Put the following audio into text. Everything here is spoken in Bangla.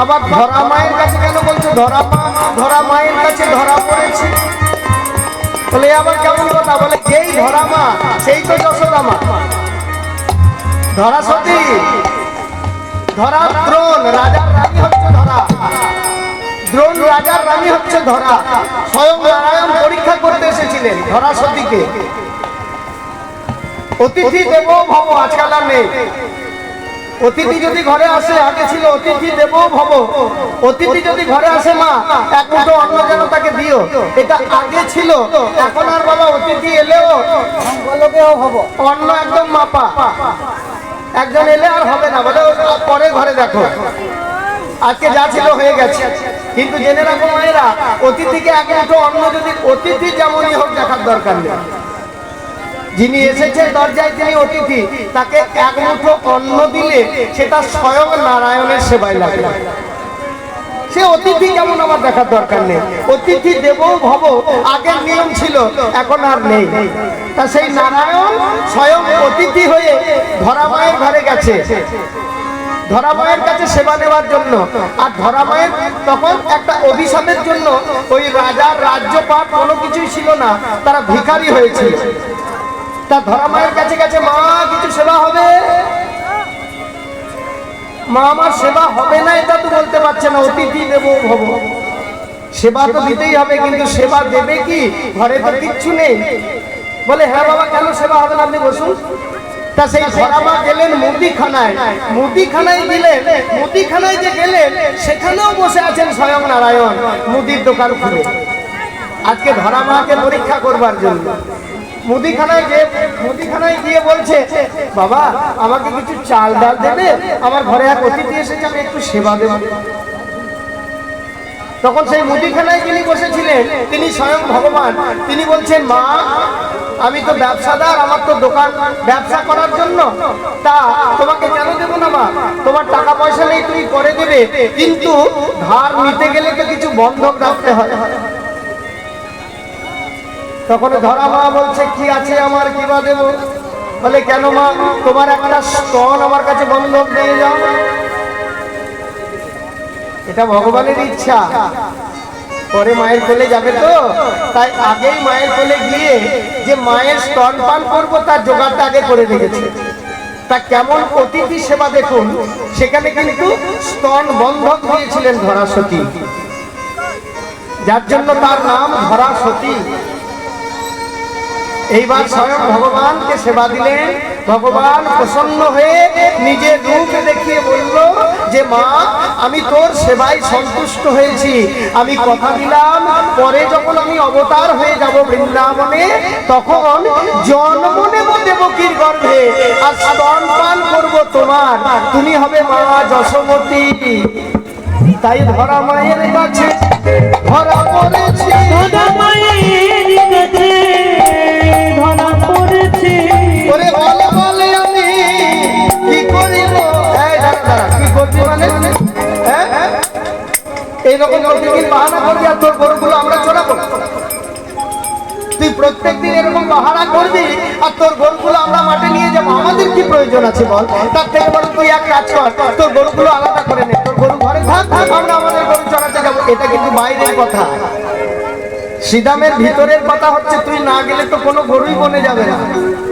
আবার ধরা মায়ের কাছে কেন বলছো? ধরা মায়ের কাছে ধরা পড়েছে বলে আবার কেমন কথা? বলে যেই ধরা মা সেই তো যশোদা মা। ধরা সতী, ধরা দ্রোণ রাজার রানী হচ্ছে ধরা, দ্রোণ রাজার রানী হচ্ছে ধরা। স্বয়ং নারায়ণ পরীক্ষা করতে এসেছিলেন ধরা সতীকে। অতিথি দেব ভব, আজকাল আর নেই। অতিথি যদি ঘরে আসে, আগে ছিল অতিথি দেব ভব, অতিথি যদি ঘরে আসে মা এক মুঠো অন্ন যেন তাকে দিও, এটা আগে ছিল। এখন আর বাবা অতিথি এলেও অন্ন একদম মাপা, একজন এলে আর হবে না, বলে পরে ঘরে দেখো, আজকে যা ছিল হয়ে গেছে। কিন্তু জেনে রাখো মায়েরা, অতিথিকে এক মুঠো অন্ন যদি, অতিথি যেমনই হোক দেখার দরকার নেই। যিনি এসেছেন দরজায় তিনি অতিথি, তাকে এক মুঠো অন্ন দিলে সেটা স্বয়ং নারায়ণের সেবায় লাগে। সে অতিথি কেমন আমার দেখার দরকার নেই। অতিথি দেব ভব আগের নিয়ম ছিল, এখন আর নেই। তা সেই নারায়ণ স্বয়ং অতিথি হয়ে ধরা মায়ের ঘরে গেছে, ধরা মায়ের কাছে সেবা নেওয়ার জন্য। আর ধরা মায়ের তখন একটা অভিশাপের জন্য ওই রাজার রাজ্যপাট কোনো কিছুই ছিল না, তারা ভিখারি হয়েছিল। তা ধরা মায়ের কাছে গেছে, মা কিছু সেবা হবে? মা আমার সেবা হবে না এটা তো বলতে পারছে না, অতিথি দেব ভব, সেবা তো দিতেই হবে, কিন্তু সেবা দেবে কি? ঘরে তো কিচ্ছু নেই। বলে হ্যাঁ বাবা, কেন সেবা হবে না, আপনি বসুন। তা সেই ধরা মা গেলেন মুদিখানায়, মুদিখানায় গেলেন, মুদিখানায় যে গেলেন সেখানেও বসে আছেন স্বয়ং নারায়ণ মুদির দোকান খুলে, আজকে ধরা মাকে পরীক্ষা করবার জন্য। মুদিখানায় গিয়ে বলছে, বাবা আমাকে কিছু চাল ডাল দেবে, আমার ঘরে এক অতিথি এসেছে, আমি একটু সেবা দেব। তখন সেই মুদিখানায় যিনি বসেছিলেন তিনি স্বয়ং ভগবান। তিনি বলছেন, মা আমি তো ব্যবসাদার, আমার তো দোকান ব্যবসা করার জন্য, তা তোমাকে কেন দেবো না মা? তোমার টাকা পয়সা নেই, তুমি করে দেবে, কিন্তু ধার নিতে গেলে তো কিছু বন্ধক রাখতে হয়। তখন ধরা মা বলছে, কি আছে আমার, কি বা দেবো? বলে কেন মা, তোমার একটা স্তন আমার কাছে বন্ধক দিয়ে যাও। এটা ভগবানের ইচ্ছা, পরে মায়ের কোলে যাবে তো, তাই আগেই মায়ের কোলে গিয়ে যে মায়ের স্তন পান করবো তার জোগাড়টা আগে করে রেখেছে। তা কেমন অতিথি সেবা দেখুন, সেখানে কিন্তু স্তন বন্ধক দিয়েছিলেন ধরা সতী, যার জন্য তার নাম ধরা সতী। এইবার স্বয়ং ভগবানকে সেবা দিলেন। ভগবান প্রসন্ন হয়ে নিজের রূপ দেখিয়ে বলল যে মা আমি তোর সেবায় সন্তুষ্ট হয়েছি, আমি কথা দিলাম পরে যখন আমি অবতার হয়ে যাব বৃন্দাবনে, তখন জন্ম নেব দেবকীর গর্ভে, আর স্তন পান করব তোমার, তুমি হবে মা যশোমতী। তাই ধরা মায়ের কাছে ধরা পড়েছি, ধরা মায়ের কাছে ধরা পড়েছি। ওরে বলে বলে আমি কি করিব, কি করবি মানে এইরকম প্রতিদিন বাহানা করবি আর তোর গরুগুলো আমরা চড়াবো? তুই প্রত্যেকদিন এরকম বাহানা করবি আর তোর গরুগুলো আমরা মাঠে নিয়ে যাবো, আমাদের কি প্রয়োজন আছে বল? তার থেকে বল তুই এক কাজ কর, তোর গরুগুলো আলাদা করে নে, তোর গরু ঘরে থাক, আমরা আমাদের গরু চড়াতে যাবো। এটা কিন্তু বাইরের কথা, শ্রীধামের ভিতরের কথা হচ্ছে তুই না গেলে তো কোনো গরুই বনে যাবে না।